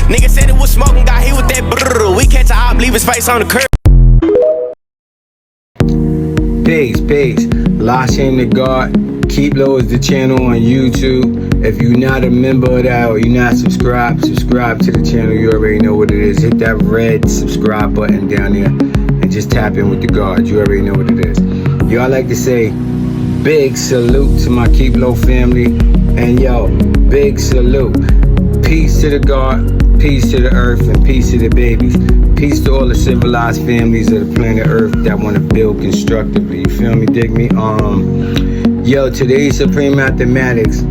Nigga said it was smoking, got hit with that brrr. We catch a op, leave his face on the curb. Peace. La Shame to God. Keep Low is the channel on YouTube. If you're not a member of that or you're not subscribed to the channel. You already know what it is. Hit that red subscribe button down there and just tap in with the guards. You already know what it is. Y'all like to say big salute to my Keep Low family. And yo, big salute. Peace to the God, peace to the earth, and peace to the babies. Peace to all the civilized families of the planet Earth that want to build constructively. You feel me? Dig me? Yo, today's Supreme Mathematics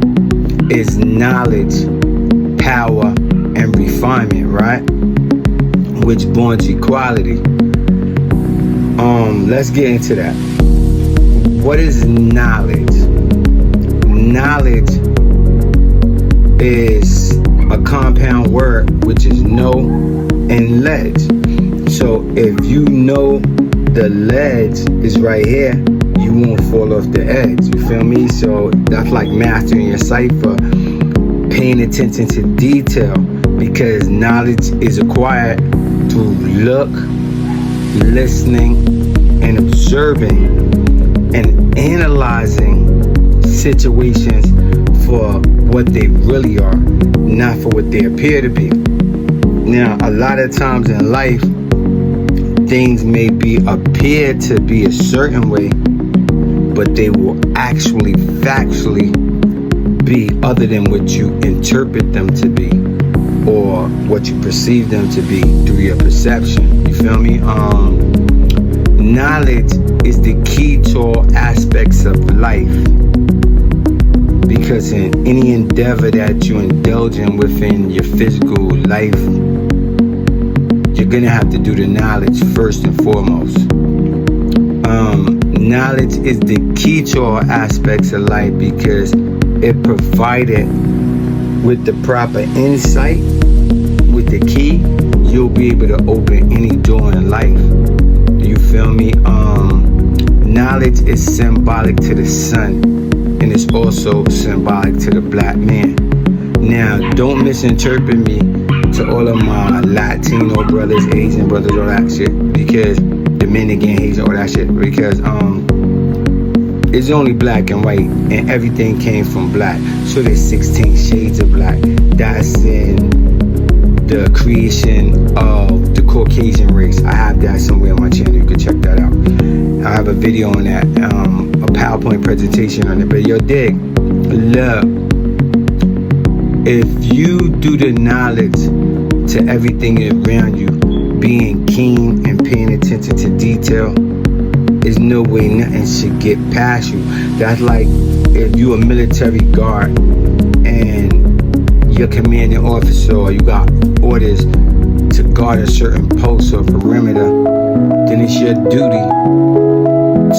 is knowledge, power, and refinement, right? Which borns equality. Let's get into that. What is knowledge? Knowledge is a compound word which is know and ledge. So if you know the ledge is right here, you won't fall off the edge. You feel me? So that's like mastering your cipher, paying attention to detail, because knowledge is acquired through look, listening, and observing and analyzing situations for what they really are, not for what they appear to be. Now, a lot of times in life, things may appear to be a certain way, but they will actually factually be other than what you interpret them to be or what you perceive them to be through your perception. You feel me? Knowledge is the key to all aspects of life, because in any endeavor that you indulge in within your physical life, you're gonna have to do the knowledge first and foremost. Knowledge is the key to all aspects of life, because it provided with the proper insight, with the key, you'll be able to open any door in life. Do you feel me? Knowledge is symbolic to the sun, and it's also symbolic to the black man. Now, don't misinterpret me to all of my Latino brothers, Asian brothers, all that shit, because Dominican, Haitian, all that shit, because it's only black and white, and everything came from black. So there's 16 shades of black. That's in the creation of the Caucasian race. I have that somewhere on my channel. You can check that out. I have a video on that, a PowerPoint presentation on it. But yo, dig, look, if you do the knowledge to everything around you, being keen and paying attention to detail, there's no way nothing should get past you. That's like if you a military guard and your commanding officer, or you got orders to guard a certain post or perimeter, then it's your duty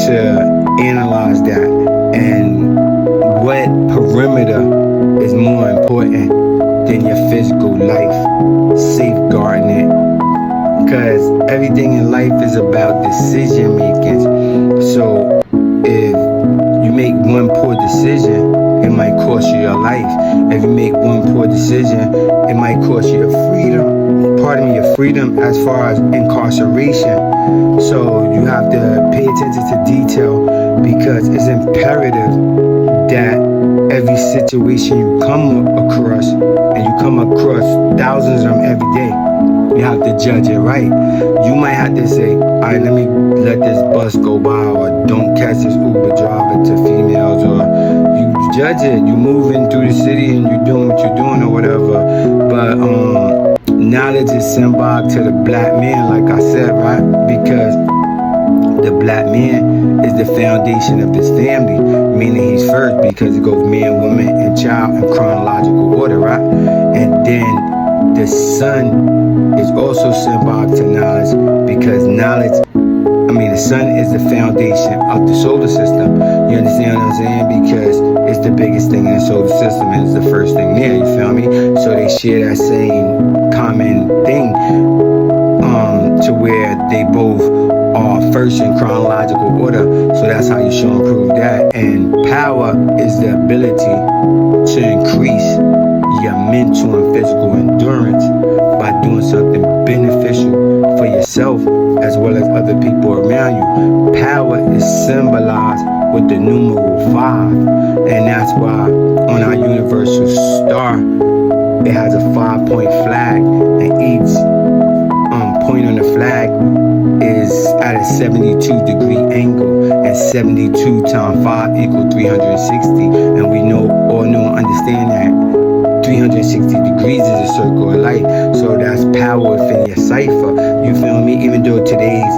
to analyze that and what perimeter is more important than your physical life, safeguarding it. Because everything in life is about decision making. So if you make one poor decision, it might cost you your life. If you make one poor decision, it might cost you your freedom. Pardon me, your freedom as far as incarceration. So you have to pay attention to detail, because it's imperative that every situation you come across, and you come across thousands of them every day, you have to judge it right. You might have to say, all right, let me let this bus go by, or don't catch this Uber driver to females, or you judge it. You moving through the city and you doing what you're doing or whatever. But knowledge is symbolic to the black man, like I said, right? Because the black man is the foundation of this family, meaning he's first, because it goes man, woman, and child in chronological order, right? And then the sun is also symbolic to knowledge, because the sun is the foundation of the solar system. You understand what I'm saying? Because it's the biggest thing in the solar system, and it's the first thing there, you feel me? So they share that same common thing, to where they both are first in chronological order. So that's how you show and prove that. And power is the ability to increase your mental and physical endurance 5-point flag, and each point on the flag is at a 72-degree angle, and 72 times 5 equals 360. And we all know and understand that 360 degrees is a circle of life. So that's power within your cipher. You feel me? Even though today's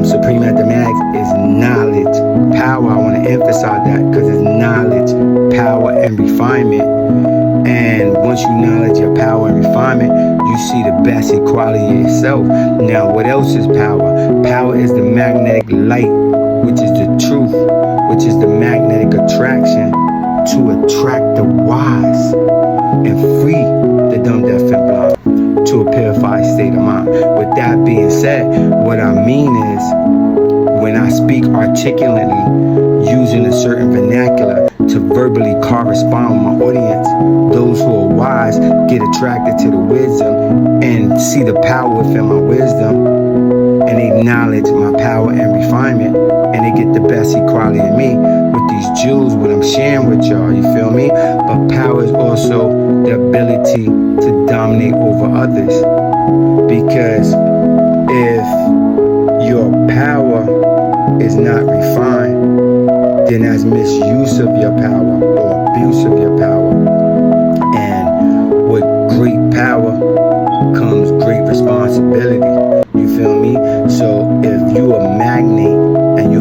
supreme mathematics is knowledge, power. I want to emphasize that because it's knowledge, power, and refinement. And once you knowledge your power and refinement, you see the best equality of yourself. Now, what else is power? Power is the magnetic light, which is the truth, which is the magnetic attraction to attract the wise and free the dumb, deaf, and blind to a purified state of mind. With that being said, what I mean is, when I speak articulately using a certain vernacular to verbally correspond with my audience, those who are wise get attracted to the wisdom and see the power within my wisdom, and they acknowledge my power and refinement, and they get the best equality in me with these jewels, what I'm sharing with y'all, you feel me? But power is also the ability to dominate over others, because if your power is not refined, then that's misuse of your power or abuse of your power. And with great power comes great responsibility. You feel me? So if you are magnate and you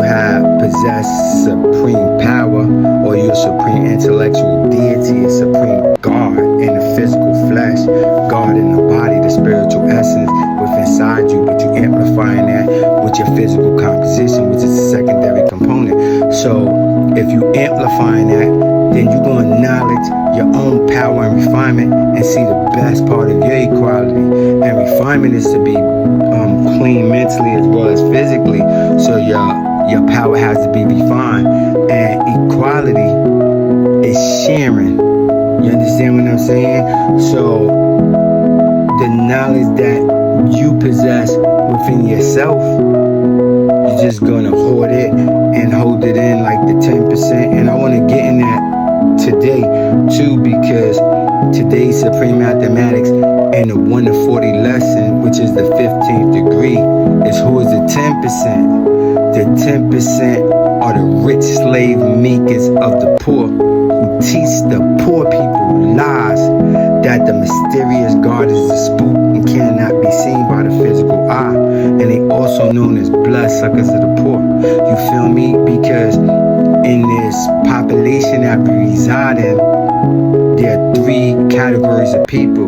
possess supreme power, or you're supreme intellectual deity, a supreme God in the physical flesh, God in the body, the spiritual essence within inside you, but you amplifying that with your physical composition, which is a secondary component. So if you amplifying that, then you're going to acknowledge your own power and refinement and see the best part of your equality. And refinement is to be clean mentally as well as physically. So your power has to be refined. And equality is sharing. You understand what I'm saying? So the knowledge that you possess within yourself, you're just gonna hoard it and hold it in like the 10%. And I want to get in that today too, because today's supreme mathematics and the 1 to 40 lesson, which is the 15th degree, is who is the 10%. The 10% are the rich slave makers of the poor, who teach the poor people lies that the mysterious God is a spook and cannot be seen by the physical eye. And they also known as bloodsuckers of the poor. You feel me? Because in this population that we reside in, there are 3 categories of people.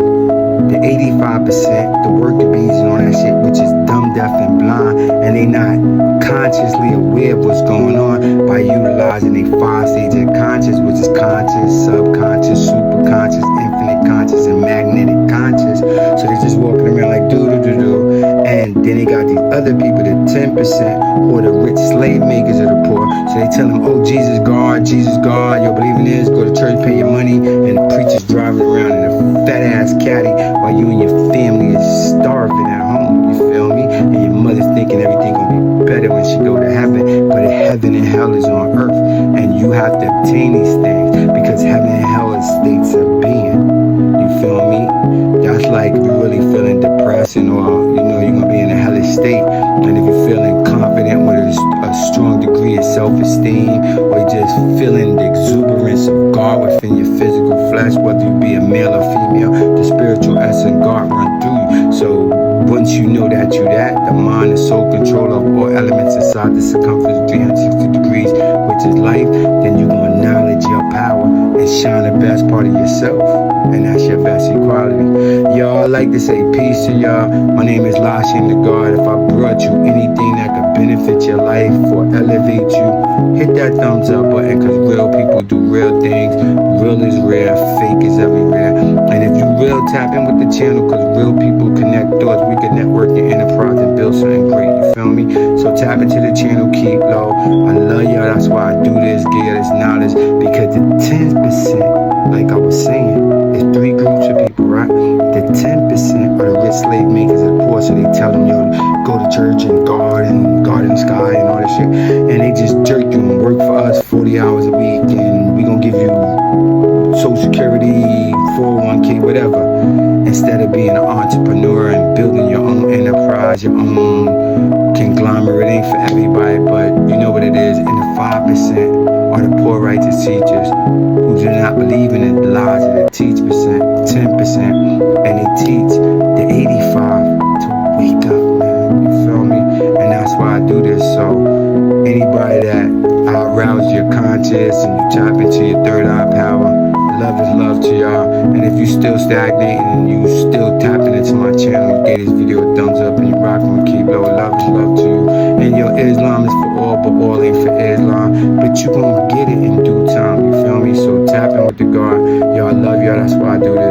The 85%, the worker bees and all that shit, which is dumb, deaf, and blind, and they not consciously aware of what's going on by utilizing a 5 stages of conscious, which is conscious, subconscious, superconscious, infinite conscious, and magnetic conscious. So they just walking around like do-do-do-do. And then they got these other people, the 10%, who are the rich slave makers of the poor. So they tell them, oh, Jesus God, you believe in this, go to church, pay your money, and the preacher's driving around in a fat-ass caddy while you and your family is starving at home, you feel me? And your mother's thinking everything gonna be better when she go to heaven, but heaven and hell is on earth, and you have to obtain these things, because heaven and hell is states of being. You feel me? That's like if you're really feeling depressed and or you're gonna be in a hellish state, and if you're feeling confident with a strong degree of self-esteem, or you're just feeling the exuberance of God within your physical flesh, whether you be a male or female, the spiritual essence God run through you. So once you know that you're that, the mind and soul control of all elements inside the circumference of 360 degrees, which is life, then you're going to acknowledge your power and shine the best part of yourself. And that's your best equality. Y'all, I like to say peace to y'all. My name is Lashin the God. If I brought you anything that could benefit your life or elevate you, hit that thumbs up button, because real people do real things. Real is rare, fake is everywhere. And if you real, tap in with the channel, because real people connect doors. We can network your enterprise and build something great, you feel me? So tap into the channel, keep low. I love y'all, that's why I do this, give you this knowledge, because the 10%, like I was saying, there's 3 groups of people, right? The 10% are the rich slave makers of the poor, so they tell them, yo, go to church and God in the sky and all this shit, and they just jerk you and work for us 40 hours a week, and we gonna give you Social Security, 401k, advocate, whatever. Instead of being an entrepreneur and building your own enterprise, your own conglomerate. It ain't for everybody, but you know what it is. And the 5% are the poor righteous teachers who do not believe in the lies of the teach percent, 10%, and they teach the 85 to wake up, man. You feel me? And that's why I do this. So anybody that I arouse your conscience and you tap into your third eye power, love is love to y'all. And if you still stagnating and you still tapping into my channel, you gave this video a thumbs up and you rocking with Kilo, love is love to you. And your Islam is for all, but all ain't for Islam. But you gonna get it in due time, you feel me? So tap in with the God. Y'all, love y'all, that's why I do this.